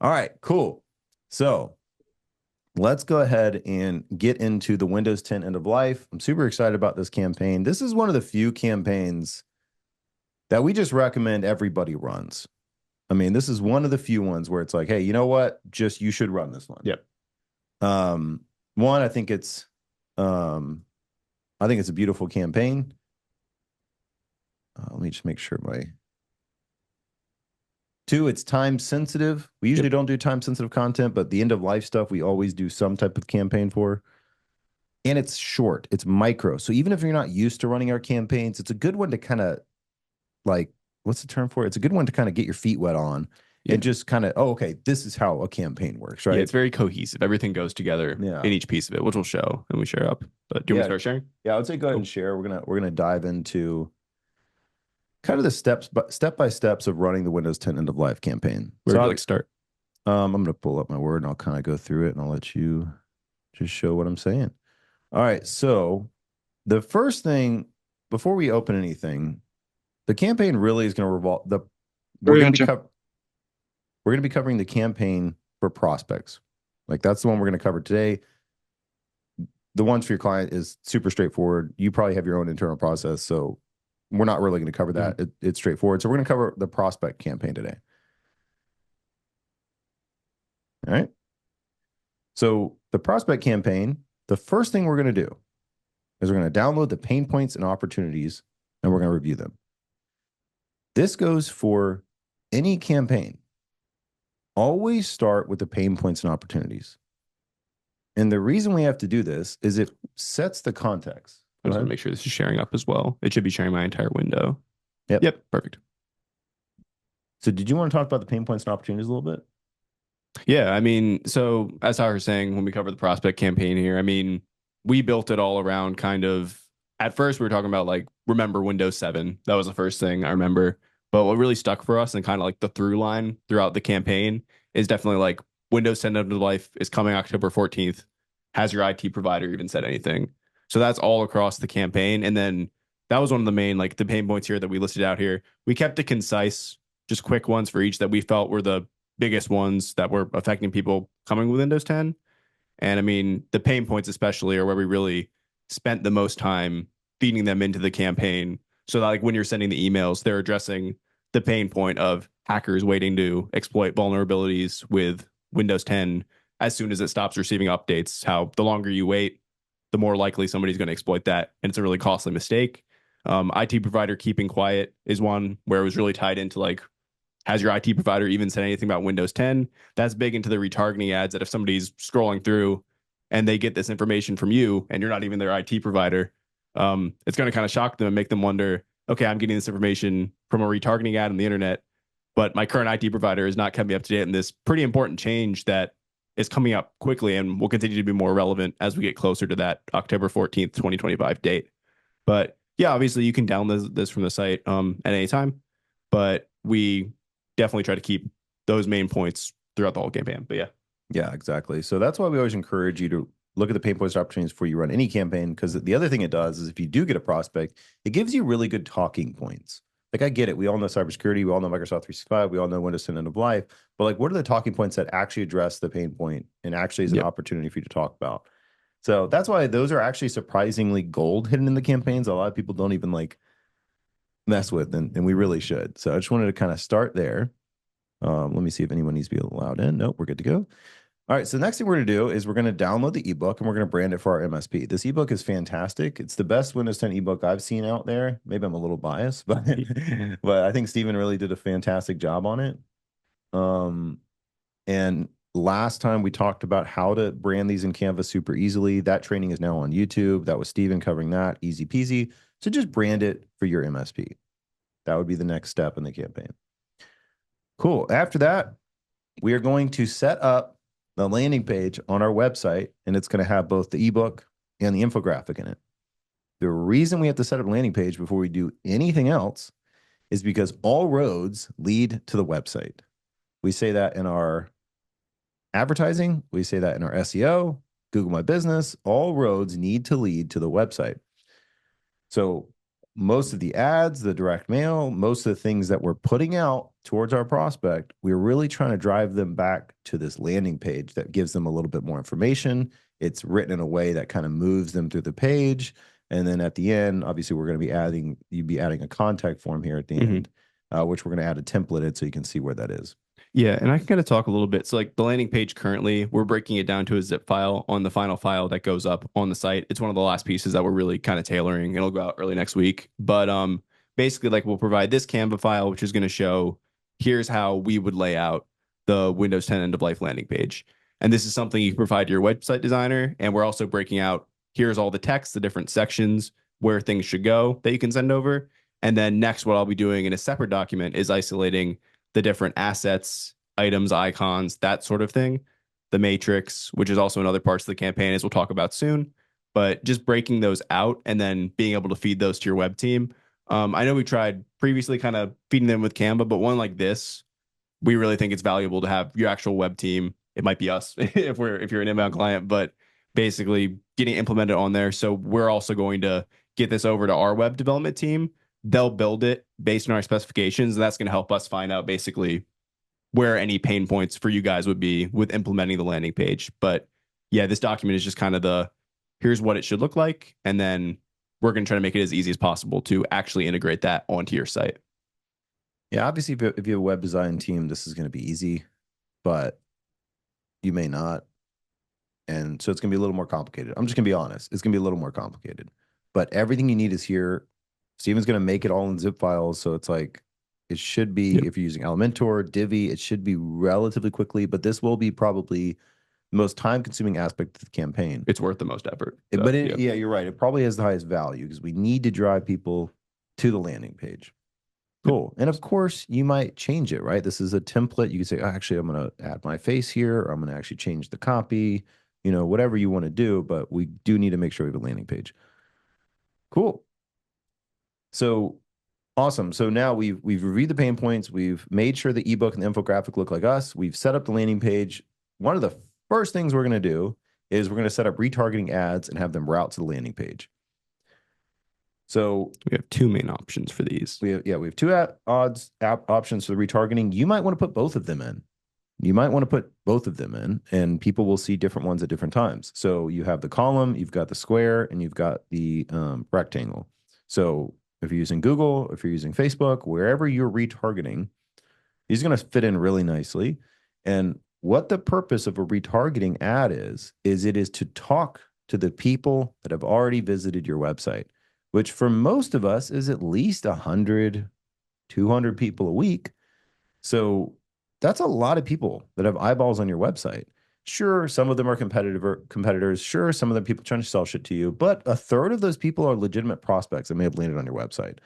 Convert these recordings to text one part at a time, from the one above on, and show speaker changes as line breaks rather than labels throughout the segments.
All right, cool. So let's go ahead and get into the Windows 10 end of life. I'm super excited about this campaign. This is one of the few campaigns that we just recommend everybody runs. I mean, this is one of the few ones where it's like, hey, you know what? Just you should run this one.
Yep.
One, um, I think it's a beautiful campaign. Let me just make sure my two, it's time sensitive. We usually
Yep.
don't do time sensitive content, but the end of life stuff, we always do some type of campaign for. And it's short, it's micro. So even if you're not used to running our campaigns, it's a good one to kind of like, what's the term for it? It's a good one to kind of get your feet wet on
Yeah.
and just kind of, oh, okay, this is how a campaign works,
Yeah.
right?
It's very cohesive. Everything goes together
Yeah.
in each piece of it, which we'll show when we share up. But do you want me to
Yeah.
start sharing?
Yeah. I would say go ahead and
Cool.
share. We're gonna dive into kind of the step by steps of running the Windows 10 end of life campaign.
Where would you like to start?
I'm gonna pull up my word and I'll kind of go through it and I'll let you just show what I'm saying. All right. So the first thing before we open anything, the campaign really is going to revolve the we're going to be we're going to be covering the campaign for prospects. Like that's the one we're going to cover today. The ones for your client is super straightforward. You probably have your own internal process, so we're not really going to cover
Mhm.
that. It's straightforward. So we're going to cover the prospect campaign today. All right. So the prospect campaign, the first thing we're going to do is we're going to download the pain points and opportunities and we're going to review them. This goes for any campaign. Always start with the pain points and opportunities. And the reason we have to do this is it sets the context.
I
Go
just want
ahead.
to make sure this is sharing up as well. It should be sharing my entire window.
Yep.
Yep. Perfect.
So did you want to talk about the pain points and opportunities a little bit?
Yeah. I mean, so as I was saying, when we cover the prospect campaign here, I mean, we built it all around kind of at first we were talking about like remember Windows 7. That was the first thing I remember. But what really stuck for us and kind of like the through line throughout the campaign is definitely like Windows 10 end of life is coming October 14th. Has your IT provider even said anything? So that's all across the campaign. And then that was one of the main like the pain points here that we listed out here. We kept it concise, just quick ones for each that we felt were the biggest ones that were affecting people coming with Windows 10. And I mean, the pain points especially are where we really spent the most time feeding them into the campaign. So that like when you're sending the emails, they're addressing the pain point of hackers waiting to exploit vulnerabilities with Windows 10 as soon as it stops receiving updates. How the longer you wait, the more likely somebody's going to exploit that. And it's a really costly mistake. IT provider keeping quiet is one where it was really tied into like has your IT provider even said anything about Windows 10? That's big into the retargeting ads that if somebody's scrolling through and they get this information from you and you're not even their IT provider, it's going to kind of shock them and make them wonder, okay, I'm getting this information from a retargeting ad on the internet, but my current IT provider has not kept me up to date on this pretty important change that is coming up quickly and will continue to be more relevant as we get closer to that October 14th, 2025 date. But yeah, obviously you can download this from the site at any time, but we definitely try to keep those main points throughout the whole campaign. But yeah,
Yeah, exactly. So that's why we always encourage you to look at the pain points and opportunities before you run any campaign. Because the other thing it does is if you do get a prospect, it gives you really good talking points. Like I get it. We all know cybersecurity. We all know Microsoft 365. We all know Windows 10 end of life. But like, what are the talking points that actually address the pain point and actually is an
yep,
opportunity for you to talk about? So that's why those are actually surprisingly gold hidden in the campaigns. A lot of people don't even like mess with, and we really should. So I just wanted to kind of start there. Let me see if anyone needs to be allowed in. Nope, we're good to go. All right, so the next thing we're going to do is we're going to download the ebook and we're going to brand it for our MSP. This ebook is fantastic. It's the best Windows 10 ebook I've seen out there. Maybe I'm a little biased, but but I think Steven really did a fantastic job on it. Um, and last time we talked about how to brand these in Canva super easily. That training is now on YouTube. That was Steven covering that, easy peasy. So just brand it for your MSP. That would be the next step in the campaign. Cool. After that, we are going to set up the landing page on our website, and it's going to have both the ebook and the infographic in it. The reason we have to set up a landing page before we do anything else is because all roads lead to the website. We say that in our advertising, we say that in our SEO, Google My Business, all roads need to lead to the website. So most of the ads, the direct mail, most of the things that we're putting out towards our prospect, we're really trying to drive them back to this landing page that gives them a little bit more information. It's written in a way that kind of moves them through the page. And then at the end, obviously, we're going to be you'd be adding a contact form here at the
Mhm.
end, which we're going to add a template in so you can see where that is.
Yeah, and I can kind of talk a little bit. So like the landing page currently, we're breaking it down to a zip file on the final file that goes up on the site. It's one of the last pieces that we're really kind of tailoring. It'll go out early next week. But basically like we'll provide this Canva file, which is going to show here's how we would lay out the Windows 10 end of life landing page. And this is something you can provide to your website designer. And we're also breaking out here's all the text, the different sections where things should go that you can send over. And then next, what I'll be doing in a separate document is isolating the different assets, items, icons, that sort of thing. The matrix, which is also in other parts of the campaign, as we'll talk about soon. But just breaking those out and then being able to feed those to your web team. I know we tried previously kind of feeding them with Canva, but one like this, we really think it's valuable to have your actual web team. It might be us if you're an inbound client, but basically getting implemented on there. So we're also going to get this over to our web development team. They'll build it based on our specifications, and that's going to help us find out basically where any pain points for you guys would be with implementing the landing page. But yeah, this document is just kind of the here's what it should look like, and then we're going to try to make it as easy as possible to actually integrate that onto your site.
Yeah, obviously, if you have a web design team, this is going to be easy, but you may not. And so it's going to be a little more complicated. I'm just going to be honest. It's going to be a little more complicated. But everything you need is here. Steven's going to make it all in zip files. So it's like, it should be,
Yep.
if you're using Elementor, Divi, it should be relatively quickly, but this will be probably the most time consuming aspect of the campaign.
It's worth the most effort.
It-
So,
but it,
yeah.
yeah, you're right. It probably has the highest value because we need to drive people to the landing page.
Yep.
Cool. And of course, you might change it, right? This is a template. You can say, oh, actually, I'm going to add my face here, or I'm going to actually change the copy, whatever you want to do, but we do need to make sure we have a landing page. Cool. So awesome. So now we've reviewed the pain points. We've made sure the ebook and the infographic look like us. We've set up the landing page. One of the first things we're going to do is we're going to set up retargeting ads and have them route to the landing page. So
We have two main options for these.
we have two options for the retargeting. You might want to put both of them in. You might want to put both of them in, and people will see different ones at different times. So you have the column, you've got the square, and you've got the rectangle. So if you're using Google, if you're using Facebook, wherever you're retargeting, these are going to fit in really nicely. And what the purpose of a retargeting ad is it is to talk to the people that have already visited your website, which for most of us is at least 100, 200 people a week. So that's a lot of people that have eyeballs on your website. Sure, some of them are competitors. Sure, some of them people trying to sell shit to you, but a third of those people are legitimate prospects that may have landed on your website.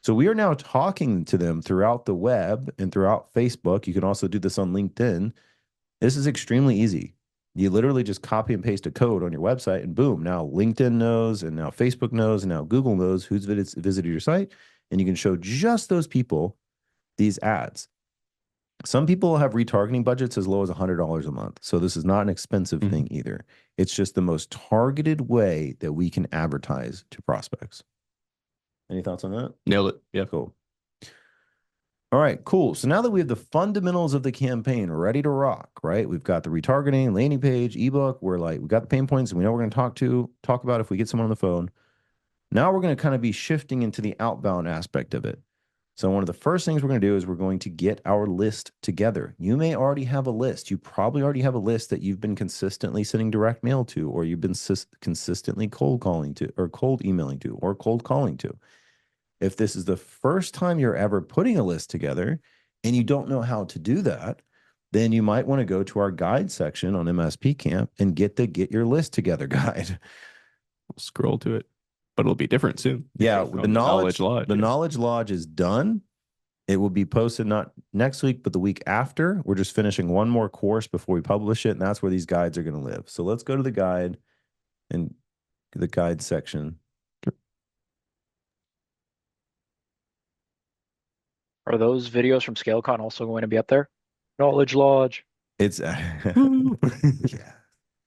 So we are now talking to them throughout the web and throughout Facebook. You can also do this on LinkedIn. This is extremely easy. You literally just copy and paste a code on your website, and boom, now LinkedIn knows, and now Facebook knows, and now Google knows who's visited your site, and you can show just those people these ads. Some people have retargeting budgets as low as $100 a month. So this is not an expensive thing either. It's just the most targeted way that we can advertise to prospects. Any thoughts on that?
Nailed it. Yeah.
Cool. All right, cool. So now that we have the fundamentals of the campaign ready to rock, right? We've got the retargeting, landing page, ebook. We got the pain points and we know we're going to talk about if we get someone on the phone. Now we're going to kind of be shifting into the outbound aspect of it. So one of the first things we're going to do is we're going to get our list together. You may already have a list. You probably already have a list that you've been consistently sending direct mail to, or you've been consistently cold calling to, or cold emailing to, or cold calling to. If this is the first time you're ever putting a list together and you don't know how to do that, then you might want to go to our guide section on MSP Camp and get the Get Your List Together guide.
We'll scroll to it, but it'll be different soon.
Yeah,
the Knowledge Lodge.
The Knowledge Lodge is done. It will be posted not next week, but the week after. We're just finishing one more course before we publish it, and that's where these guides are going to live. So let's go to the guide and the guide section.
Are those videos from ScaleCon also going to be up there? Knowledge Lodge.
It's yeah.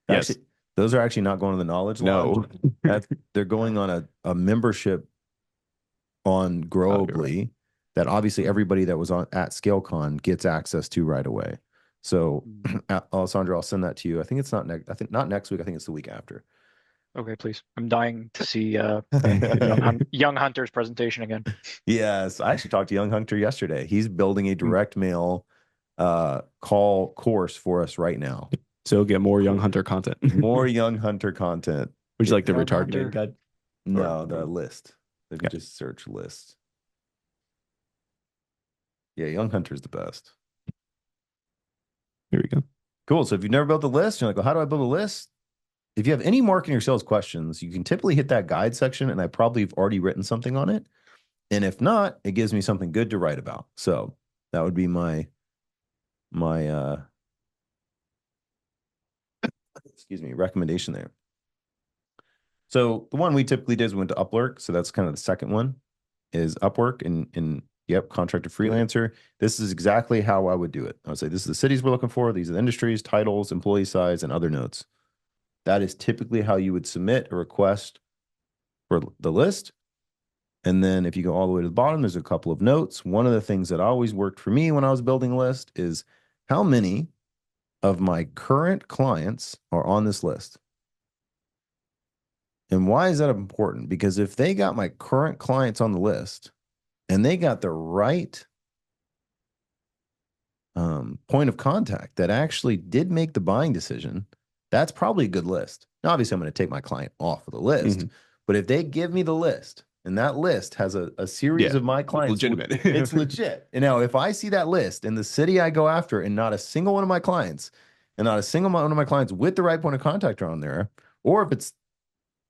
Yes.
Actually, those are actually not going to the Knowledge Lodge.
No.
They're going on a membership on
Oh, you're right.
Growably that obviously everybody that was on at ScaleCon gets access to right away. So,
Mm.
Alessandro, I'll send that to you. I think it's not next. I think not next week. I think it's the week after.
Okay, please. I'm dying to see young Hunter's presentation again.
Yes, I actually talked to Young Hunter yesterday. He's building a
Mm.
direct mail call course for us right now.
So you'll get more Young
Cool.
Hunter content.
More Young Hunter content.
Would you like the
Young
retargeting
Hunter.
guide? Or
No, the list. If you
okay,
just search list. Yeah, Young Hunter's the best.
here we go.
Cool. So if you've never built a list, you're like, well, how do I build a list? If you have any marketing or sales questions, you can typically hit that guide section, and I probably have already written something on it. And if not, it gives me something good to write about. So that would be my excuse me, recommendation there. So the one we typically did is we went to Upwork. So that's kind of the second one is Upwork and yep, contractor freelancer. This is exactly how I would do it. I would say this is the cities we're looking for. These are the industries, titles, employee size, and other notes. That is typically how you would submit a request for the list. And then if you go all the way to the bottom, there's a couple of notes. One of the things that always worked for me when I was building a list is how many of my current clients are on this list. And why is that important? Because if they got my current clients on the list and they got the right point of contact that actually did make the buying decision, that's probably a good list. Now, obviously, I'm going to take my client off of the list, but if they give me the list and that list has a series
Yeah,
of my clients,
legitimate.
it's legit. And now, if I see that list in the city I go after and not a single one of my clients and not a single one of my clients with the right point of contact are on there, or if it's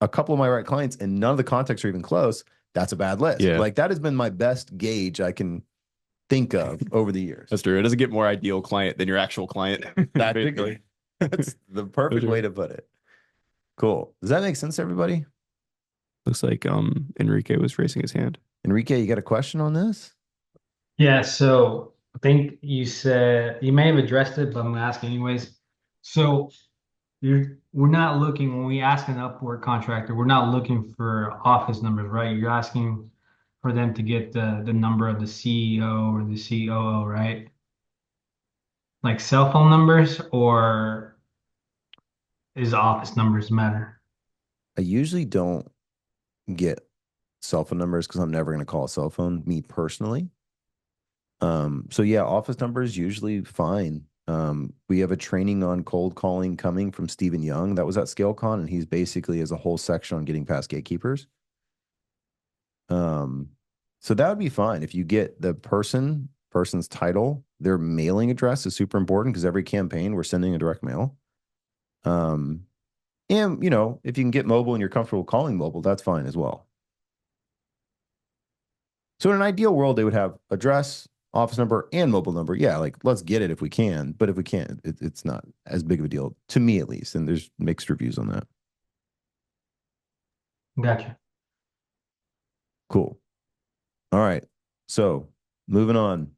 a couple of my right clients and none of the contacts are even close, that's a bad list.
Yeah.
Like that has been my best gauge I can think of over the years.
That's true. It doesn't get more ideal client than your actual client.
Basically. That's the perfect way to put it. Cool. Does that make sense to everybody?
Looks like Enrique was raising his hand.
Enrique, you got a question on this?
Yeah, so I think you said you may have addressed it, but I'm gonna ask anyways. So we're not looking when we ask an Upwork contractor, we're not looking for office numbers, right? You're asking for them to get the number of the CEO or the COO, right? Like cell phone numbers, or is office numbers matter?
I usually don't get cell phone numbers because I'm never going to call a cell phone, me personally. So yeah, office number is usually fine. We have a training on cold calling coming from Stephen Young that was at ScaleCon, and he's basically has a whole section on getting past gatekeepers. So that would be fine if you get the person's title, their mailing address is super important because every campaign we're sending a direct mail. And you know, if you can get mobile and you're comfortable calling mobile, that's fine as well. So in an ideal world, they would have address, office number, and mobile number. Yeah, like let's get it if we can. But if we can't, it's not as big of a deal to me, at least. And there's mixed reviews on that.
Gotcha.
Cool. All right. So moving on.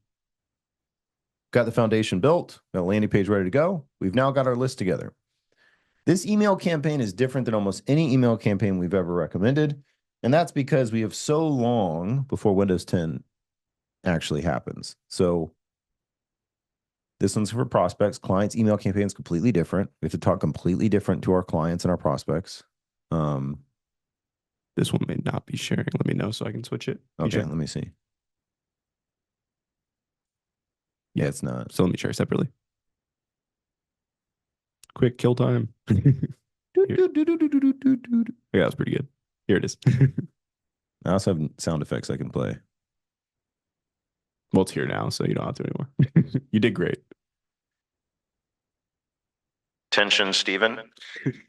Got the foundation built, got a landing page ready to go. We've now got our list together. This email campaign is different than almost any email campaign we've ever recommended. And that's because we have so long before Windows 10 actually happens. So this one's for prospects. Clients' email campaign is completely different. We have to talk completely different to our clients and our prospects.
This one may not be sharing. Let me know so I can switch it.
Okay, let me see. Yeah, it's not.
So let me share separately. Quick kill time. Yeah, that was pretty good. Here it is.
I also have sound effects I can play.
Well, it's here now, so you don't have to anymore. You did great.
Attention, Stephen.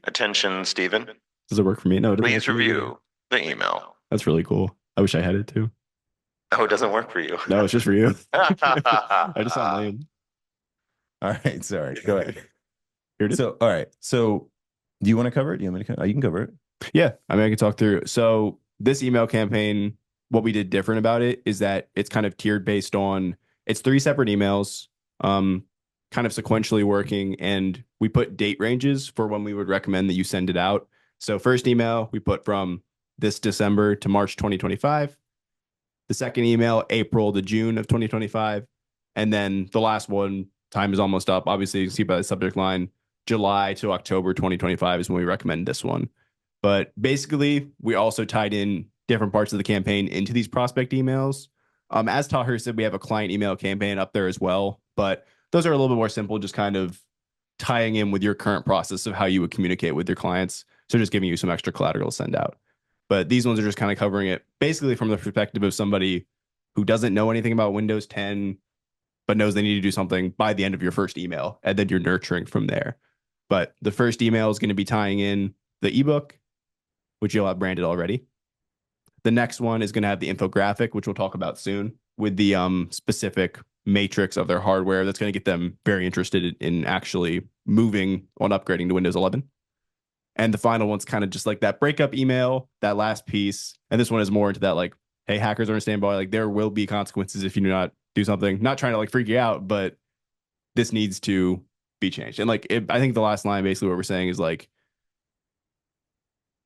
Attention, Stephen.
Does it work for me? No, it doesn't
Please
work for me.
review the email.
That's really cool. I wish I had it too.
Oh, it doesn't work for you.
No, it's just for you. I just sound lame.
All right, sorry. Go ahead.
Here it is.
So, all right. So, do you want to cover it? Do you want me to cover it? You can cover it.
Yeah, I mean, I can talk through. So this email campaign, what we did different about it is that it's kind of tiered based on, it's 3 separate emails, kind of sequentially working, and we put date ranges for when we would recommend that you send it out. So first email, we put from this December to March 2025. The second email, April to June of 2025. And then the last one, time is almost up. Obviously, you can see by the subject line, July to October 2025 is when we recommend this one. But basically, we also tied in different parts of the campaign into these prospect emails. As Taher said, we have a client email campaign up there as well, but those are a little bit more simple, just kind of tying in with your current process of how you would communicate with your clients. So just giving you some extra collateral to send out. But these ones are just kind of covering it basically from the perspective of somebody who doesn't know anything about Windows 10, but knows they need to do something by the end of your first email, and then you're nurturing from there. But the first email is going to be tying in the ebook, which you'll have branded already. The next one is going to have the infographic, which we'll talk about soon, with the specific matrix of their hardware that's going to get them very interested in actually moving on upgrading to Windows 11. And the final one's kind of just like that breakup email, that last piece. And this one is more into that, like, hey, hackers are on standby. Like, there will be consequences if you do not do something. Not trying to like freak you out, but this needs to be changed. And like, I think the last line, basically what we're saying is like,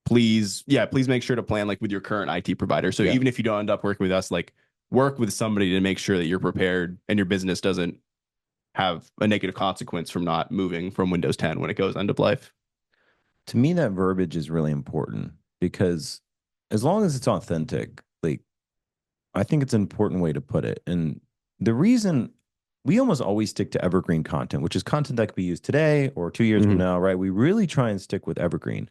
please make sure to plan like with your current IT provider. So even if you don't end up working with us, like work with somebody to make sure that you're prepared and your business doesn't have a negative consequence from not moving from Windows 10 when it goes end of life.
To me, that verbiage is really important because as long as it's authentic, like I think it's an important way to put it. And the reason we almost always stick to evergreen content, which is content that could be used today or 2 years from now, right? We really try and stick with evergreen.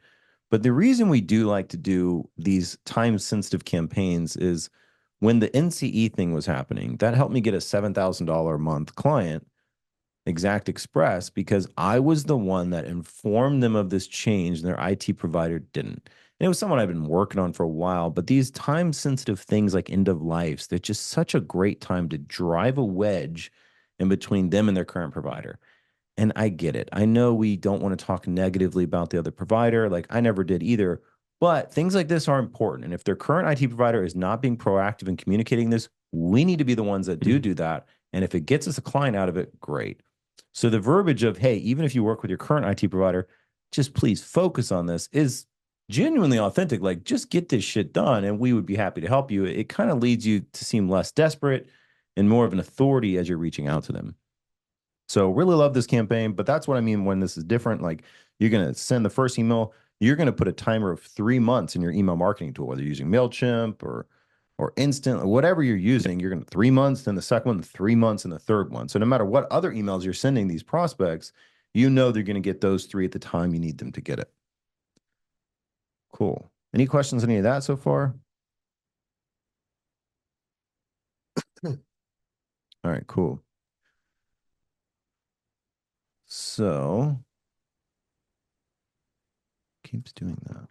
But the reason we do like to do these time-sensitive campaigns is when the NCE thing was happening, that helped me get a $7,000 a month client, Exact Express, because I was the one that informed them of this change and their IT provider didn't. And it was someone I've been working on for a while, but these time-sensitive things like end of lives, they're just such a great time to drive a wedge in between them and their current provider. And I get it. I know we don't want to talk negatively about the other provider. Like I never did either. But things like this are important. And if their current IT provider is not being proactive in communicating this, we need to be the ones that do that. And if it gets us a client out of it, great. So the verbiage of, hey, even if you work with your current IT provider, just please focus on this is genuinely authentic. Like just get this shit done and we would be happy to help you. It kind of leads you to seem less desperate and more of an authority as you're reaching out to them. So really love this campaign, but that's what I mean when this is different. Like you're going to send the first email, you're going to put a timer of 3 months in your email marketing tool, whether you're using MailChimp or Instant, or whatever you're using, you're going to 3 months, then the second one, 3 months, and the third one. So no matter what other emails you're sending these prospects, you know they're going to get those 3 at the time you need them to get it. Cool. Any questions on any of that so far? All right, cool. So keeps doing that.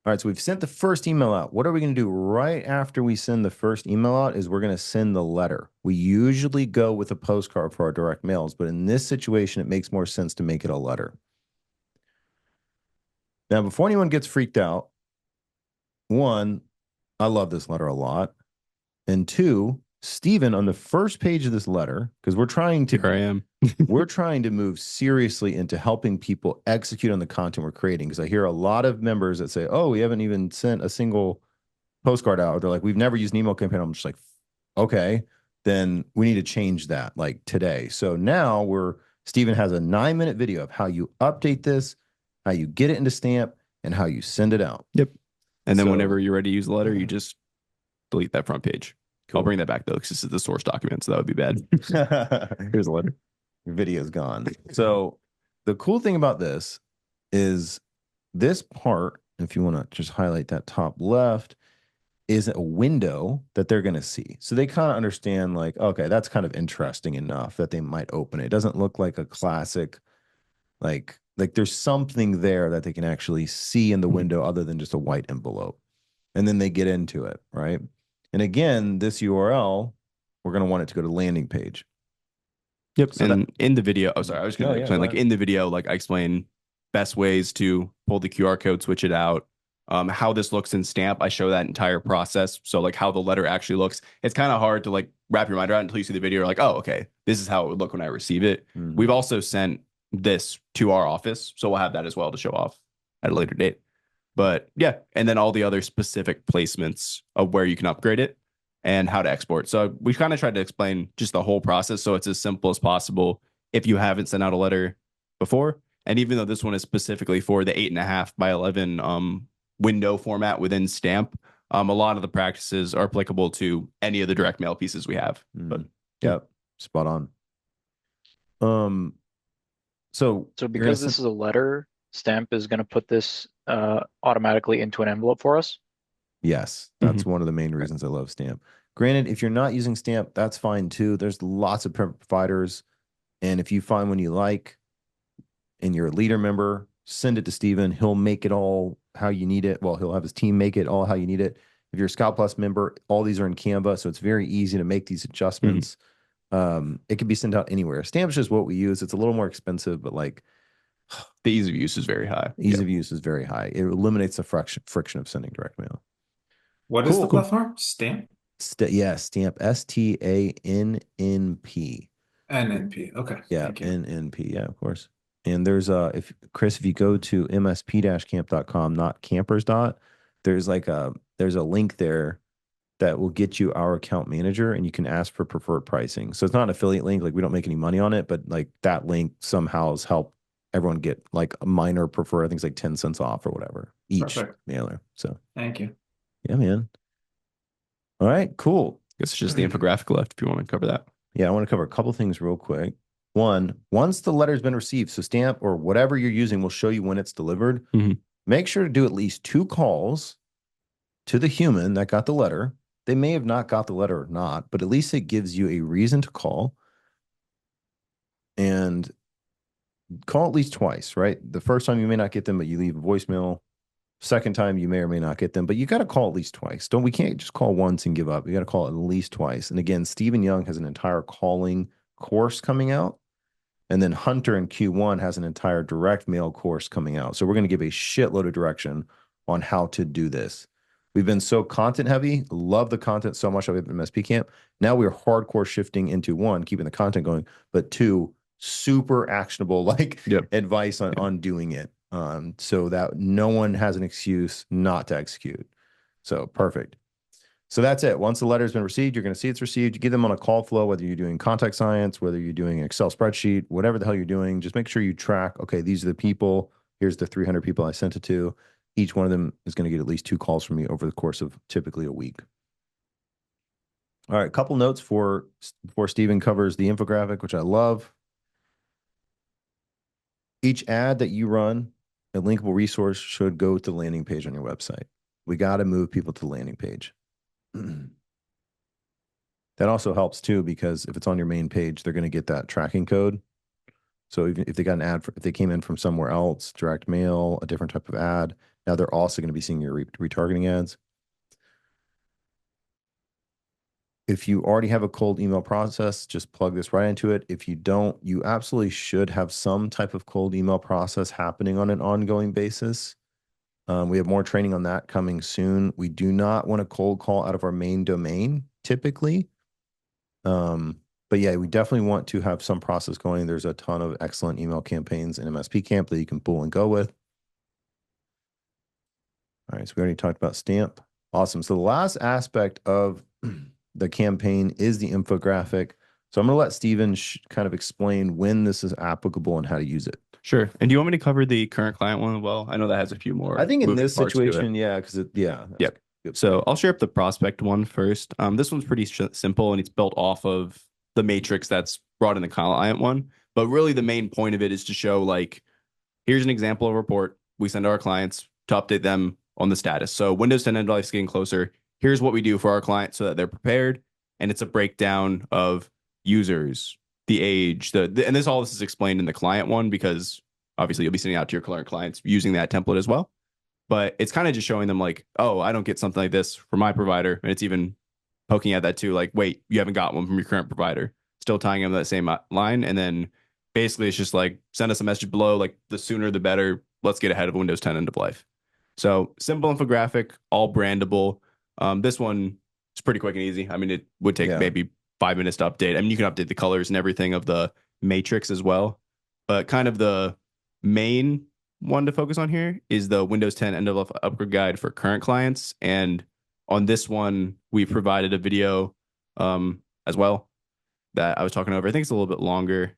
All right, so we've sent the first email out. What are we going to do right after we send the first email out is we're going to send the letter. We usually go with a postcard for our direct mails, but in this situation, it makes more sense to make it a letter. Now, before anyone gets freaked out, 1, I love this letter a lot. And 2, Stephen, on the first page of this letter, because we're trying to,
Here I am.
we're trying to move seriously into helping people execute on the content we're creating. Because I hear a lot of members that say, "Oh, we haven't even sent a single postcard out." They're like, "We've never used an email campaign." I'm just like, "Okay, then we need to change that like today." So now Stephen has a 9-minute video of how you update this, how you get it into Stamp, and how you send it out.
Yep. And then whenever you're ready to use the letter, you just delete that front page. Cool. I'll bring that back though, because this is the source document, so that would be bad. Here's a letter.
Your video's gone. So the cool thing about this is this part, if you want to just highlight that top left, is a window that they're going to see. So they kind of understand like, okay, that's kind of interesting enough that they might open it. It doesn't look like a classic, like there's something there that they can actually see in the window other than just a white envelope. And then they get into it, right? And again, this URL, we're going to want it to go to landing page.
Yep. So and in the video, I was going to explain, like in the video, like I explain best ways to pull the QR code, switch it out, how this looks in Stamp. I show that entire process. So like how the letter actually looks. It's kind of hard to like wrap your mind around until you see the video. You're like, oh, okay, this is how it would look when I receive it. Mm-hmm. We've also sent this to our office, so we'll have that as well to show off at a later date. But yeah, and then all the other specific placements of where you can upgrade it and how to export. So we kind of tried to explain just the whole process so it's as simple as possible if you haven't sent out a letter before. And even though this one is specifically for the 8.5 by 11 window format within Stamp, a lot of the practices are applicable to any of the direct mail pieces we have. But
Yep, spot on. So
because this is a letter, Stamp is going to put this automatically into an envelope for us.
Yes, that's one of the main reasons I love Stamp. Granted, if you're not using Stamp, that's fine too. There's lots of providers, and if you find one you like and you're a leader member, send it to Steven. He'll make it all how you need it. Well, he'll have his team make it all how you need it. If you're a Scout Plus member, all these are in Canva, so it's very easy to make these adjustments. It can be sent out anywhere. Stamp's just what we use. It's a little more expensive, but like
the ease of use is very high.
Ease of use is very high. It eliminates the friction of sending direct mail.
What is the platform? Stamp?
Yeah, Stamp. STANNP.
NNP. Okay.
Yeah, NNP. Yeah, of course. And there's if Chris, if you go to msp-camp.com, not campers dot, there's a link there that will get you our account manager, and you can ask for preferred pricing. So it's not an affiliate link, like we don't make any money on it, but like that link somehow has helped everyone get like a minor preferred, I think it's like 10 cents off or whatever each mailer. So
thank you.
Yeah, man. All right, cool.
I guess it's just the infographic left if you want to cover that.
Yeah, I want to cover a couple things real quick. One, once the letter's been received, so Stamp or whatever you're using will show you when it's delivered. Make sure to do at least 2 calls to the human that got the letter. They may have not got the letter or not, but at least it gives you a reason to call. And call at least twice, right? The first time you may not get them, but you leave a voicemail. Second time you may or may not get them, but you got to call at least twice. We can't just call once and give up. You got to call at least twice. And again, Stephen Young has an entire calling course coming out. And then Hunter in Q1 has an entire direct mail course coming out. So we're going to give a shitload of direction on how to do this. We've been so content heavy, love the content so much at MSP Camp. Now we're hardcore shifting into 1, keeping the content going, but 2, super actionable advice on doing it. So that no one has an excuse not to execute. So perfect. So that's it. Once the letter's been received, you're going to see it's received. You get them on a call flow, whether you're doing contact science, whether you're doing an Excel spreadsheet, whatever the hell you're doing, just make sure you track, okay, these are the people. Here's the 300 people I sent it to. Each one of them is going to get at least 2 calls from me over the course of typically a week. All right, a couple notes before Steven covers the infographic, which I love. Each ad that you run, a linkable resource should go to the landing page on your website. We got to move people to the landing page. That also helps too, because if it's on your main page, they're going to get that tracking code. So even if they got an ad, if they came in from somewhere else, direct mail, a different type of ad, now they're also going to be seeing your retargeting ads. If you already have a cold email process, just plug this right into it. If you don't, you absolutely should have some type of cold email process happening on an ongoing basis. We have more training on that coming soon. We do not want to cold call out of our main domain typically. But yeah, we definitely want to have some process going. There's a ton of excellent email campaigns in MSP Camp that you can pull and go with. All right, so we already talked about Stamp. Awesome. So the last aspect of the campaign is the infographic. So I'm going to let Steven kind of explain when this is applicable and how to use it.
Sure. And do you want me to cover the current client one as well? I know that has a few more.
I think in this situation, yeah, because
Yep. So I'll share up the prospect one first. This one's pretty simple, and it's built off of the matrix that's brought in the client one. But really the main point of it is to show, like, here's an example of a report we send to our clients to update them on the status. So Windows 10 end of life is getting closer. Here's what we do for our clients so that they're prepared. And it's a breakdown of users, the age, and all this is explained in the client one, because obviously you'll be sending out to your current clients using that template as well. But it's kind of just showing them, like, oh, I don't get something like this from my provider. And it's even poking at that too, like, wait, you haven't got one from your current provider. Still tying them to that same line. And then basically it's just like, send us a message below, like, the sooner the better. Let's get ahead of Windows 10 end of life. So simple infographic, all brandable. This one is pretty quick and easy. I mean, it would take maybe 5 minutes to update. I mean, you can update the colors and everything of the matrix as well. But kind of the main one to focus on here is the Windows 10 end of life upgrade guide for current clients. And on this one, we provided a video as well that I was talking over. I think it's a little bit longer.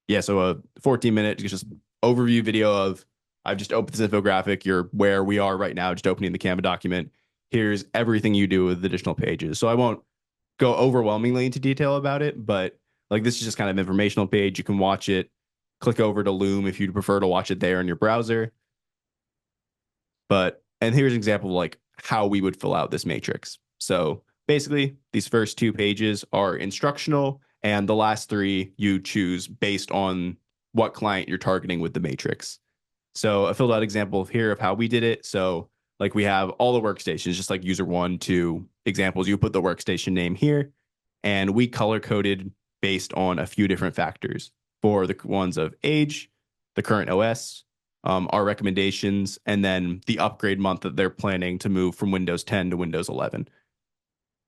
Yeah, so a 14-minute just overview video of I've just opened this infographic. You're where we are right now, just opening the Canva document. Here's everything you do with additional pages. So I won't go overwhelmingly into detail about it, but like this is just kind of informational page. You can watch it, click over to Loom if you'd prefer to watch it there in your browser. And here's an example of like how we would fill out this matrix. So basically, these first 2 pages are instructional, and the last 3 you choose based on what client you're targeting with the matrix. So I filled out example here of how we did it. So like we have all the workstations, just like user 1, 2 examples. You put the workstation name here, and we color coded based on a few different factors for the ones of age, the current OS, our recommendations, and then the upgrade month that they're planning to move from Windows 10 to Windows 11.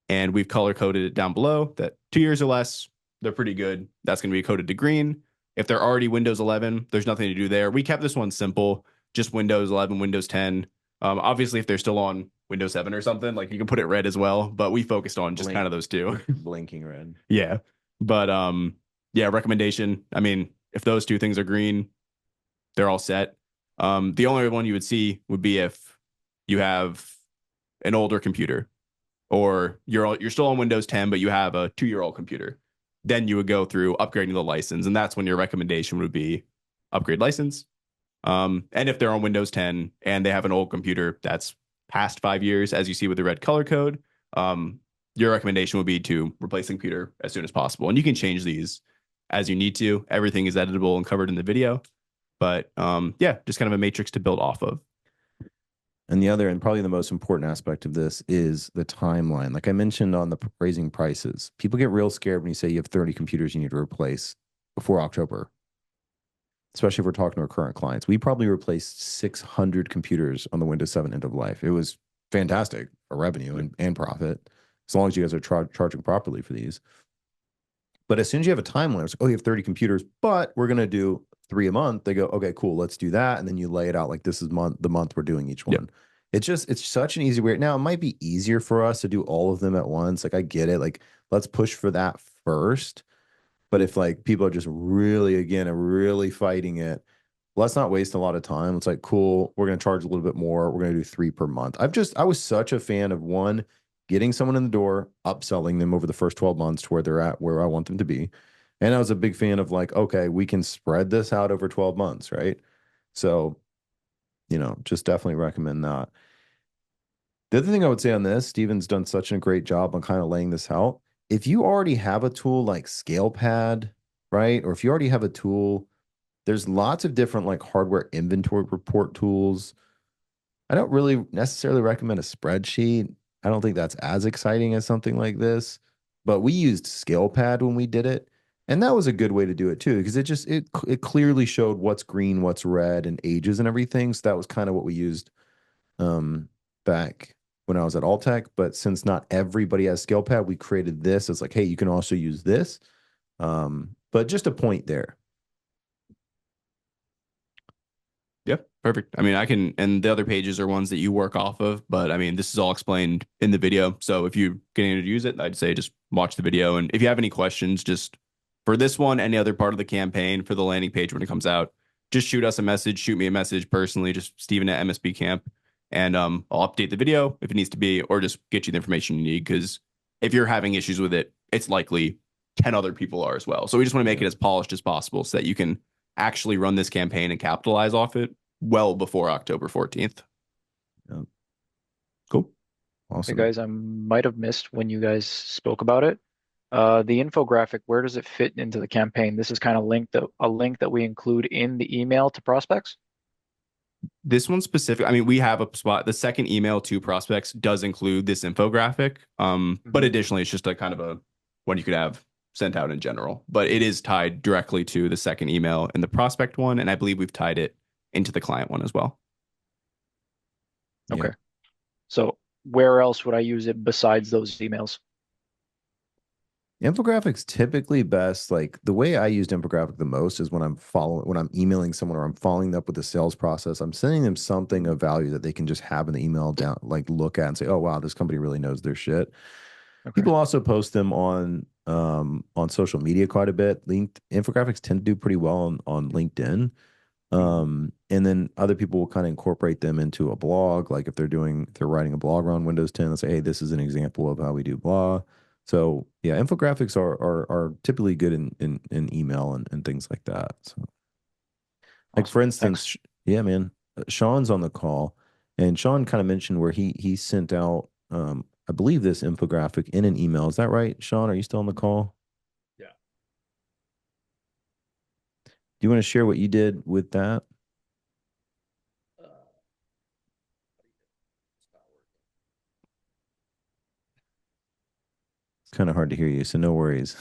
And we've color coded it down below that 2 years or less, they're pretty good. That's going to be coded to green. If they're already Windows 11, there's nothing to do there. We kept this one simple, just Windows 11, Windows 10. Obviously, if they're still on Windows 7 or something, like you can put it red as well, but we focused on just kind of those 2.
Blinking red.
Yeah. But yeah, recommendation. I mean, if those 2 things are green, they're all set. The only one you would see would be if you have an older computer, or you're still on Windows 10, but you have a 2-year-old computer. Then you would go through upgrading the license, and that's when your recommendation would be upgrade license. And if they're on Windows 10 and they have an old computer that's past 5 years, as you see with the red color code, your recommendation would be to replace the computer as soon as possible. And you can change these as you need to. Everything is editable and covered in the video. But yeah, just kind of a matrix to build off of.
And the other, and probably the most important aspect of this, is the timeline. Like I mentioned on the raising prices, people get real scared when you say you have 30 computers you need to replace before October, especially if we're talking to our current clients. We probably replaced 600 computers on the Windows 7 end of life. It was fantastic for revenue and profit, as long as you guys are charging properly for these. But as soon as you have a timeline, it's like, oh, you have 30 computers, but we're going to do 3 a month. They go, okay, cool, let's do that. And then you lay it out like this is the month we're doing each one.
Yep.
It's such an easy way. Now, it might be easier for us to do all of them at once. Like I get it. Like let's push for that first. But if like people are just really fighting it, let's not waste a lot of time. It's like, cool, we're going to charge a little bit more. We're going to do 3 per month. I was such a fan of one, getting someone in the door, upselling them over the first 12 months to where they're at, where I want them to be. And I was a big fan of like, okay, we can spread this out over 12 months, right? So, just definitely recommend that. The other thing I would say on this, Steven's done such a great job on kind of laying this out. If you already have a tool like ScalePad, right? Or if you already have a tool, there's lots of different like hardware inventory report tools. I don't really necessarily recommend a spreadsheet. I don't think that's as exciting as something like this, but we used ScalePad when we did it. And that was a good way to do it too, because it clearly showed what's green, what's red, and ages and everything. So that was kind of what we used back when I was at Alltech. But since not everybody has ScalePad, we created this as like, hey, you can also use this. But just a point there.
Yep, perfect. I mean, and the other pages are ones that you work off of, but I mean, this is all explained in the video. So if you're getting to use it, I'd say just watch the video. And if you have any questions, just for this one, any other part of the campaign, for the landing page when it comes out, just shoot us a message, shoot me a message personally, just Steven at MSB Camp. And I'll update the video if it needs to be, or just get you the information you need. Because if you're having issues with it, it's likely 10 other people are as well. So we just want to make it as polished as possible so that you can actually run this campaign and capitalize off it well before October 14th.
Yep.
Cool.
Awesome.
Hey guys, I might have missed when you guys spoke about it. The infographic, where does it fit into the campaign? This is kind of a link that we include in the email to prospects.
This one specific, I mean, we have a spot. The second email to prospects does include this infographic. But additionally, it's just a kind of a one you could have sent out in general. But it is tied directly to the second email in the prospect one, and I believe we've tied it into the client one as well.
Okay.
Yeah.
So where else would I use it besides those emails?
Infographics typically best, like the way I used infographic the most is when I'm emailing someone or I'm following up with the sales process, I'm sending them something of value that they can just have in the email down, like look at and say, oh wow, this company really knows their shit.
Okay.
People also post them on social media quite a bit. Infographics tend to do pretty well on LinkedIn. And then other people will kind of incorporate them into a blog. Like if they're writing a blog around Windows 10, they'll say, hey, this is an example of how we do blah. So yeah, infographics are typically good in email and things like that. So like
Awesome.
for
Thanks.
instance, yeah, man, Sean's on the call, and Sean kind of mentioned where he sent out I believe this infographic in an email. Is that right, Sean? Are you still on the call?
Yeah.
Do you want to share what you did with that? It's kind of hard to hear you, so no worries.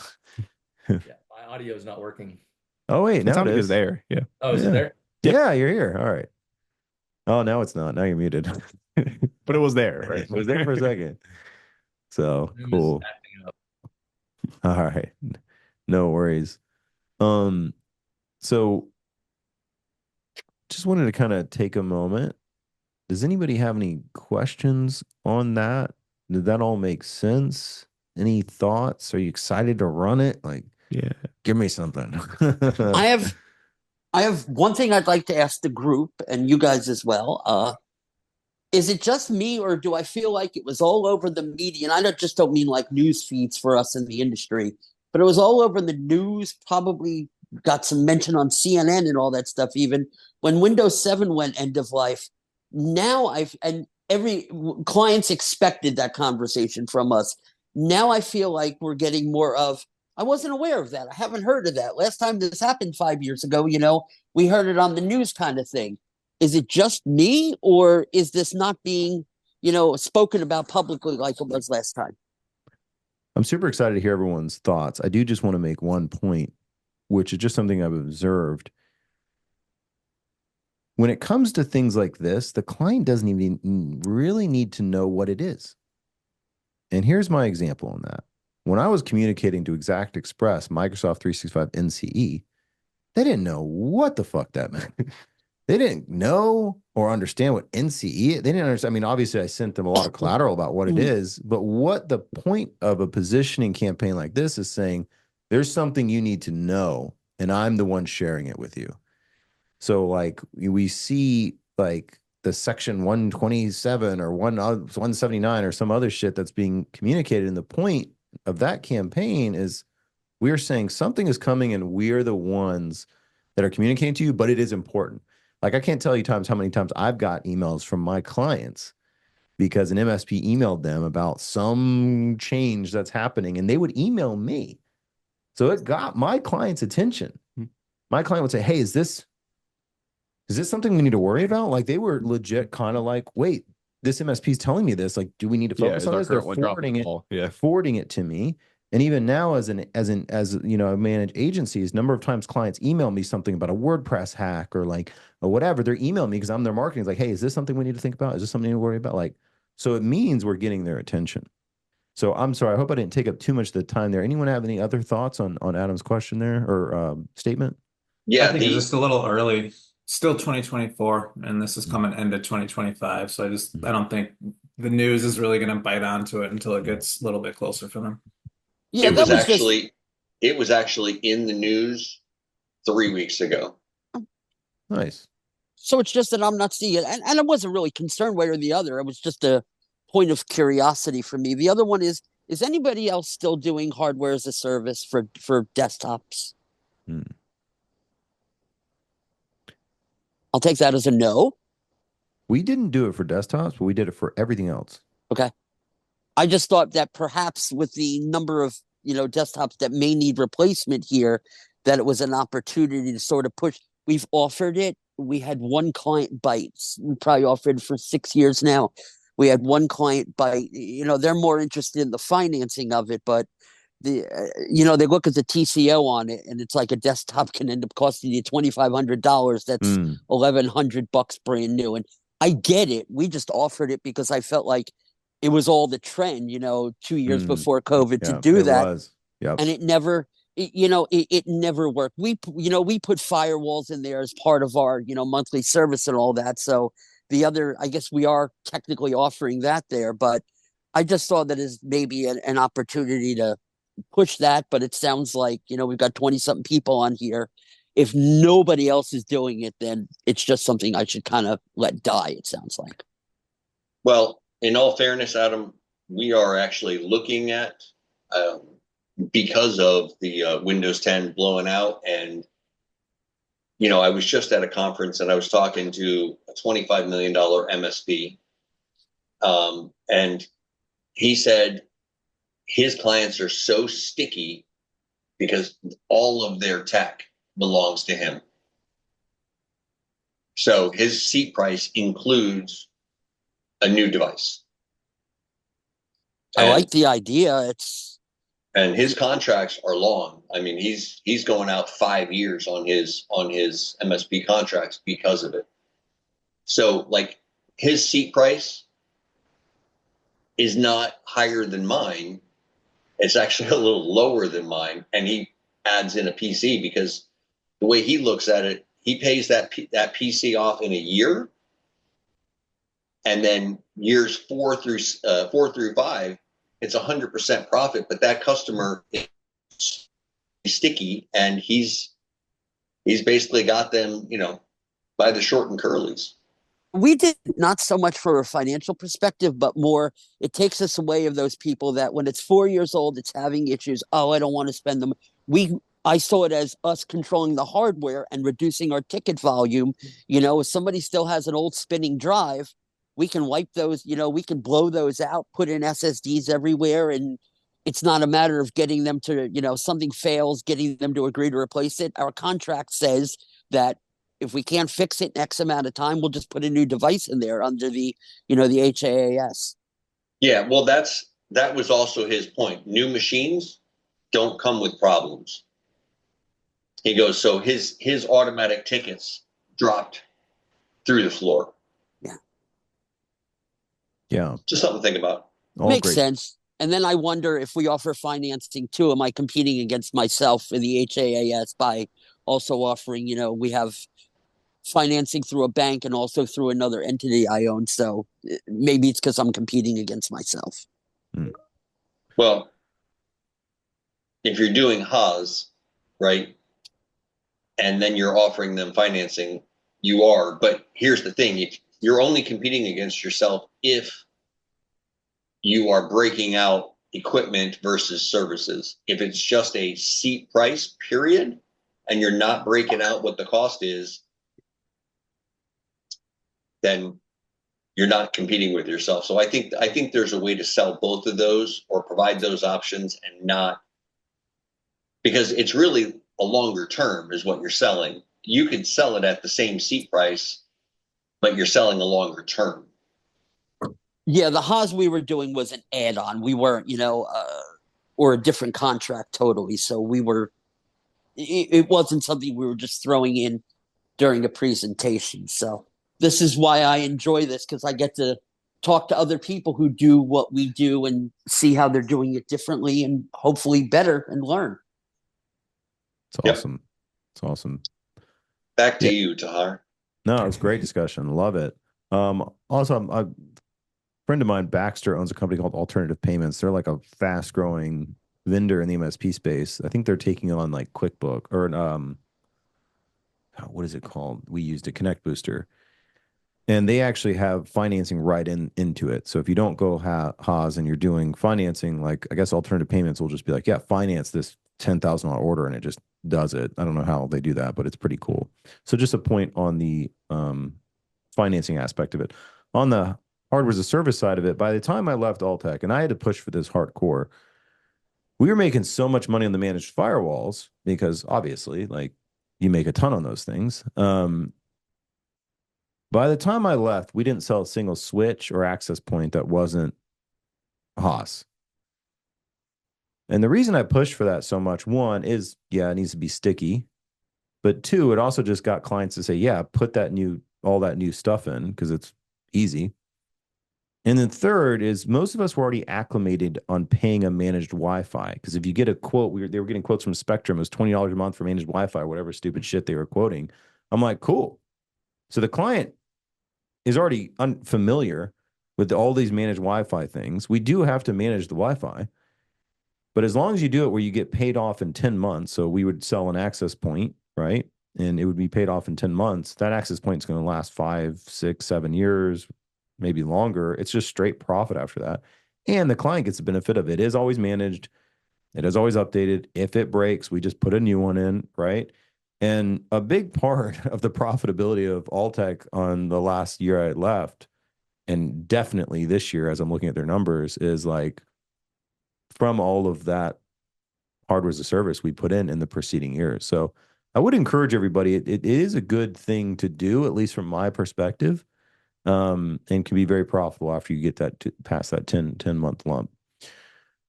Yeah, my audio is not working.
Oh wait,
It
now it
sounded good
is.
there. Yeah.
Oh, is it
Yeah.
there?
Yep.
Yeah, you're here. All right. Oh, now it's not. Now you're muted.
But it was there,
It
right?
was there for a second. So
Zoom is
cool.
acting up.
All right. No worries. Um, so just wanted to kind of take a moment. Does anybody have any questions on that? Did that all make sense? Any thoughts? Are you excited to run it? Like,
Yeah.
give me something.
I have I have one thing I'd like to ask the group and you guys as well. Is it just me, or do I feel like it was all over the media? And just don't mean like news feeds for us in the industry, but it was all over the news. Probably got some mention on CNN and all that stuff. Even when Windows 7 went end of life, now every clients expected that conversation from us. Now I feel like we're getting more of. I wasn't aware of that. I haven't heard of that. Last time this happened 5 years ago, we heard it on the news kind of thing. Is it just me, or is this not being, spoken about publicly like it was last time?
I'm super excited to hear everyone's thoughts. I do just want to make one point, which is just something I've observed. When it comes to things like this, the client doesn't even really need to know what it is. And here's my example on that. When I was communicating to Exact Express, Microsoft 365 NCE, they didn't know what the fuck that meant. They didn't know or understand what NCE. They didn't understand. I mean, obviously, I sent them a lot of collateral about what it is, but what the point of a positioning campaign like this is saying, there's something you need to know, and I'm the one sharing it with you. So, like, we see like the section 127 or 179 or some other shit that's being communicated. And the point of that campaign is we're saying something is coming and we're the ones that are communicating to you, but it is important. Like I can't tell you how many times I've got emails from my clients because an MSP emailed them about some change that's happening and they would email me. So it got my client's attention. My client would say, hey, is this something we need to worry about? Like they were legit kind of like, wait, this MSP is telling me this. Like, do we need to focus on this? They're forwarding it to me. And even now, as a managed agencies, number of times clients email me something about a WordPress hack or whatever. They're emailing me because I'm their marketing. It's like, hey, is this something we need to think about? Is this something to worry about? Like, so it means we're getting their attention. So I'm sorry. I hope I didn't take up too much of the time there. Anyone have any other thoughts on Adam's question there or statement?
I think it's just a little early. Still 2024, and this is coming end of 2025. So I don't think the news is really going to bite onto it until it gets a little bit closer for them.
Yeah,
it was actually in the news 3 weeks ago.
Nice.
So it's just that I'm not seeing it. And I wasn't really concerned one or the other. It was just a point of curiosity for me. The other one is anybody else still doing hardware as a service for desktops? I'll take that as a no.
We didn't do it for desktops, but we did it for everything else.
Okay. I just thought that perhaps with the number of, desktops that may need replacement here, that it was an opportunity to sort of push. We've offered it. We had one client bite. We probably offered it for 6 years now. We had one client bite. They're more interested in the financing of it, but they look at the TCO on it, and it's like a desktop can end up costing you $2,500. That's $1,100 brand new. And I get it. We just offered it because I felt like it was all the trend, 2 years before COVID to do that.
Yep.
and it never, it never worked. We put firewalls in there as part of our, monthly service and all that. So I guess we are technically offering that there, but I just saw that as maybe an opportunity to push that. But it sounds like, we've got 20 something people on here. If nobody else is doing it, then it's just something I should kind of let die, it sounds like.
Well, in all fairness, Adam, we are actually looking at because of the Windows 10 blowing out. And, I was just at a conference and I was talking to a $25 million MSP. And he said his clients are so sticky because all of their tech belongs to him. So his seat price includes a new device.
I like the idea.
And his contracts are long. I mean, he's going out 5 years on his MSP contracts because of it. So like his seat price is not higher than mine. It's actually a little lower than mine. And he adds in a PC because the way he looks at it, he pays that PC off in a year. And then years 4 through 5, it's 100% profit, but that customer is sticky, and he's basically got them, by the short and curlies.
We did not so much for a financial perspective, but more it takes us away of those people that when it's 4 years old, it's having issues. Oh, I don't want to spend them. I saw it as us controlling the hardware and reducing our ticket volume. If somebody still has an old spinning drive, we can wipe those, we can blow those out, put in SSDs everywhere. And it's not a matter of getting them to, something fails, getting them to agree to replace it. Our contract says that if we can't fix it in X amount of time, we'll just put a new device in there under the, the HAAS.
Yeah, well, that was also his point. New machines don't come with problems. He goes, so his automatic tickets dropped through the floor.
Yeah.
Just something to think about.
Makes sense. And then I wonder if we offer financing too, am I competing against myself for the HAAS by also offering, we have financing through a bank and also through another entity I own. So maybe it's because I'm competing against myself.
Well, if you're doing Haas, right, and then you're offering them financing, you are. But here's the thing. If you're only competing against yourself if you are breaking out equipment versus services. If it's just a seat price, period, and you're not breaking out what the cost is, then you're not competing with yourself. So I think there's a way to sell both of those or provide those options and not, because it's really a longer term is what you're selling. You could sell it at the same seat price, but you're selling a longer term.
Yeah, the Haas we were doing was an add-on. We weren't, or a different contract totally. So it wasn't something we were just throwing in during a presentation. So this is why I enjoy this, because I get to talk to other people who do what we do and see how they're doing it differently and hopefully better and learn.
It's awesome. It's awesome.
Back to you, Taher.
No, it's great discussion. Love it. Also, a friend of mine, Baxter, owns a company called Alternative Payments. They're like a fast growing vendor in the MSP space. I think they're taking on like QuickBook or what is it called? We used a Connect Booster. And they actually have financing right into it. So if you don't go Haas and you're doing financing, like I guess Alternative Payments will just be like, yeah, finance this $10,000 order, and it just does it. I don't know how they do that, but it's pretty cool. So just a point on the financing aspect of it. On the hardware as a service side of it, by the time I left Alltech, and I had to push for this hardcore, we were making so much money on the managed firewalls because obviously, like, you make a ton on those things. By the time I left, we didn't sell a single switch or access point that wasn't Haas. And the reason I pushed for that so much, one, is, yeah, it needs to be sticky. But two, it also just got clients to say, yeah, put all that new stuff in because it's easy. And then third is most of us were already acclimated on paying a managed Wi-Fi. Because if you get a quote, they were getting quotes from Spectrum. It was $20 a month for managed Wi-Fi, whatever stupid shit they were quoting. I'm like, cool. So the client is already unfamiliar with all these managed Wi-Fi things. We do have to manage the Wi-Fi, but as long as you do it where you get paid off in 10 months, so we would sell an access point, right? And it would be paid off in 10 months. That access point is going to last 5, 6, 7 years, maybe longer. It's just straight profit after that. And the client gets the benefit of it is always managed. It is always updated. If it breaks, we just put a new one in, right? And a big part of the profitability of Alltech on the last year I left, and definitely this year as I'm looking at their numbers, is like from all of that hardware as a service we put in the preceding years. So I would encourage everybody, it is a good thing to do, at least from my perspective, and can be very profitable after you get that past that 10-month lump.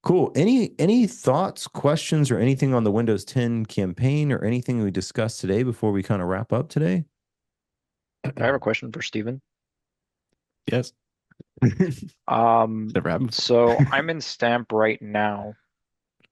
Cool. Any thoughts, questions, or anything on the Windows 10 campaign or anything we discussed today before we kind of wrap up today?
I have a question for Steven.
Yes. Never happened.
So I'm in Stamp right now,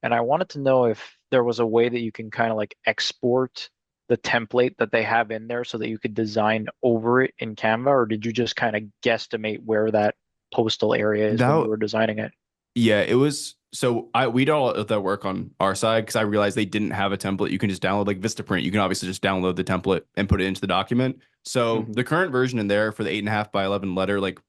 and I wanted to know if there was a way that you can kind of like export the template that they have in there so that you could design over it in Canva, or did you just kind of guesstimate where that postal area is when you were designing it?
Yeah, it was. So we did all of that work on our side because I realized they didn't have a template. You can just download like Vistaprint. You can obviously just download the template and put it into the document. So the current version in there for the 8.5 by 11 letter, like,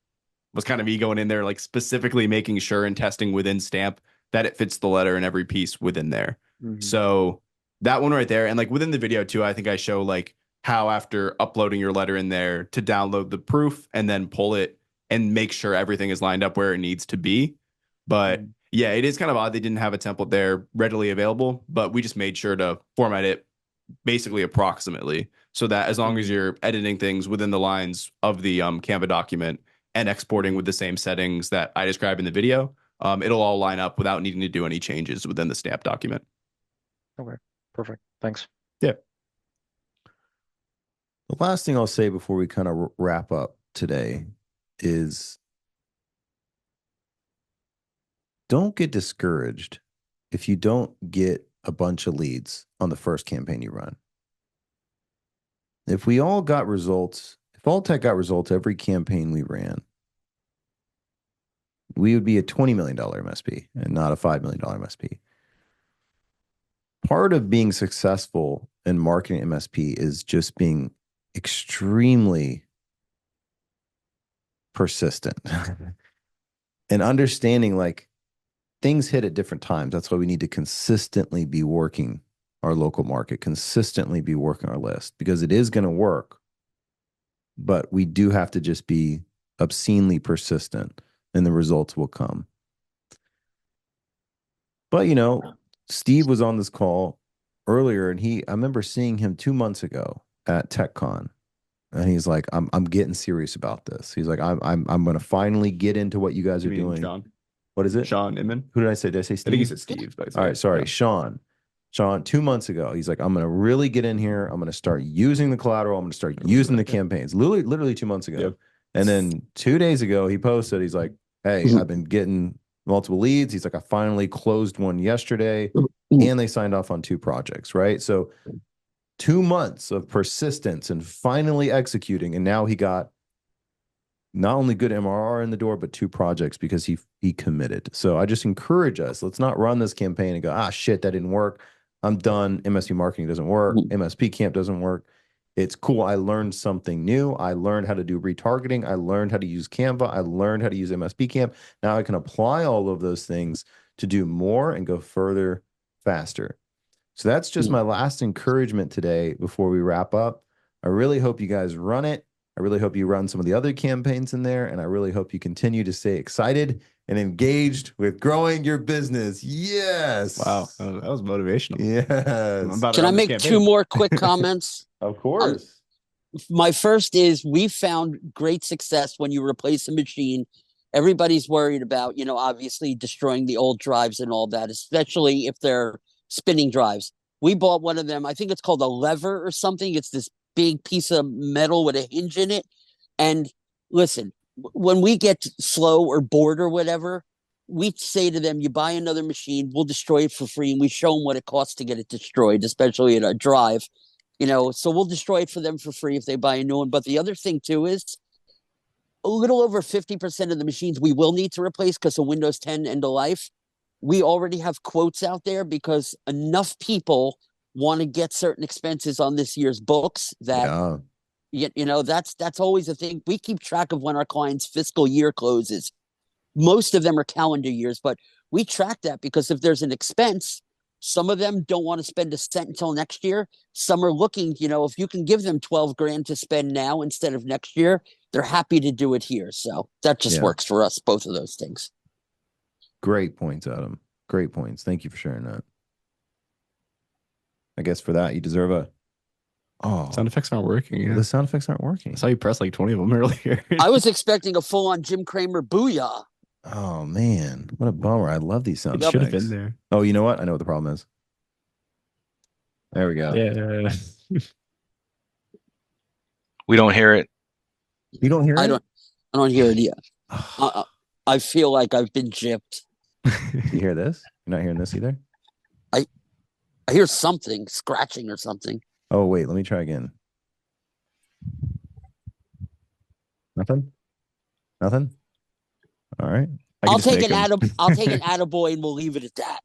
was kind of me going in there, like specifically making sure and testing within Stamp that it fits the letter in every piece within there. So that one right there, and like within the video too, I think I show like how after uploading your letter in there to download the proof and then pull it and make sure everything is lined up where it needs to be. But yeah, it is kind of odd they didn't have a template there readily available, but we just made sure to format it basically approximately so that as long as you're editing things within the lines of the Canva document and exporting with the same settings that I described in the video, it'll all line up without needing to do any changes within the Stamp document.
Okay, perfect. Thanks.
Yeah.
The last thing I'll say before we kind of wrap up today is don't get discouraged if you don't get a bunch of leads on the first campaign you run. If we all got results, if Alltech got results every campaign we ran, we would be a $20 million MSP and not a $5 million MSP. Part of being successful in marketing MSP is just being extremely persistent and understanding like things hit at different times. That's why we need to consistently be working our local market, consistently be working our list, because it is going to work, but we do have to just be obscenely persistent and the results will come. But, you know, Steve was on this call earlier and I remember seeing him 2 months ago at TechCon. And he's like, I'm getting serious about this. He's like, I'm going to finally get into what you guys are doing.
Sean?
What is it?
Sean Inman?
Who did I say? Did I say Steve?
I think he said Steve. But
all right, sorry,
yeah.
Sean. Sean, 2 months ago, he's like, I'm going to really get in here. I'm going to start using the collateral. I'm going to start using the campaigns. Literally 2 months ago. Yep. And then 2 days ago, he posted, he's like, hey, I've been getting multiple leads. He's like, I finally closed one yesterday and they signed off on 2 projects, right? So 2 months of persistence and finally executing. And now he got not only good MRR in the door, but 2 projects because he committed. So I just encourage us, let's not run this campaign and go, shit, that didn't work. I'm done. MSP marketing doesn't work. MSP camp doesn't work. It's cool. I learned something new. I learned how to do retargeting. I learned how to use Canva. I learned how to use MSP camp. Now I can apply all of those things to do more and go further, faster. So that's just my last encouragement today before we wrap up. I really hope you guys run it. I really hope you run some of the other campaigns in there, and I really hope you continue to stay excited and engaged with growing your business. Yes.
Wow. That was motivational.
Yes.
Can I make 2 more quick comments?
Of course.
My first is we found great success when you replace a machine. Everybody's worried about, obviously destroying the old drives and all that, especially if they're spinning drives. We bought one of them. I think it's called a lever or something. It's this big piece of metal with a hinge in it. And listen, when we get slow or bored or whatever, we say to them, you buy another machine, we'll destroy it for free. And we show them what it costs to get it destroyed, especially at a drive, so we'll destroy it for them for free if they buy a new one. But the other thing too is a little over 50% of the machines we will need to replace because of Windows 10 end of life. We already have quotes out there because enough people want to get certain expenses on this year's books that that's always a thing. We keep track of when our clients' fiscal year closes. Most of them are calendar years, but we track that because if there's an expense, some of them don't want to spend a cent until next year. Some are looking, if you can give them 12 grand to spend now instead of next year, they're happy to do it here. So that just works for us, both of those things.
Great points, Adam. Great points. Thank you for sharing that. I guess for that, you deserve a... Oh,
sound effects aren't working. Yeah.
The sound effects aren't working.
I saw you press like 20 of them earlier.
I was expecting a full-on Jim Cramer booyah.
Oh, man. What a bummer. I love these sound
It should have
effects.
been there.
Oh, you know what? I know what the problem is. There we go.
Yeah.
We don't hear it.
You don't hear it?
I don't hear it yet. I feel like I've been gypped.
You hear this? You're not hearing this either?
I hear something, scratching or something.
Oh, wait. Let me try again. Nothing? Nothing? All right.
I'll take an attaboy and we'll leave it at that.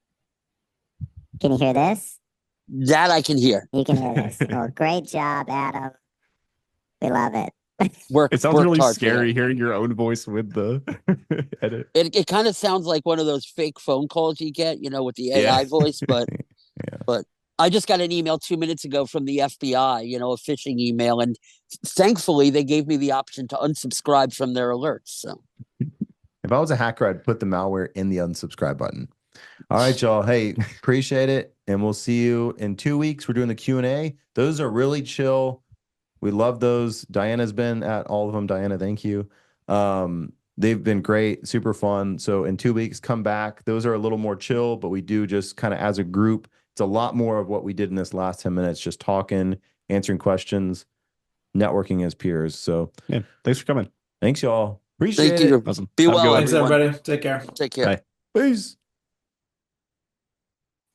Can you hear this?
That I can hear.
You can hear this. Oh, great job, Adam. We love it.
It sounds really scary hearing your own voice with the edit.
It kind of sounds like one of those fake phone calls you get, with the AI voice, but but I just got an email 2 minutes ago from the FBI, a phishing email, and thankfully they gave me the option to unsubscribe from their alerts. So
if I was a hacker, I'd put the malware in the unsubscribe button. All right, y'all. Hey, appreciate it. And we'll see you in 2 weeks. We're doing the Q&A. Those are really chill. We love those. Diana's been at all of them. Diana, thank you. They've been great, super fun. So in 2 weeks, come back. Those are a little more chill, but we do just kind of as a group. It's a lot more of what we did in this last 10 minutes, just talking, answering questions, networking as peers. So
yeah, thanks for coming.
Thanks, y'all. Appreciate it.
Thank you.
Awesome.
Be well,
Thanks, everybody. Take care.
Take care.
Bye.
Peace.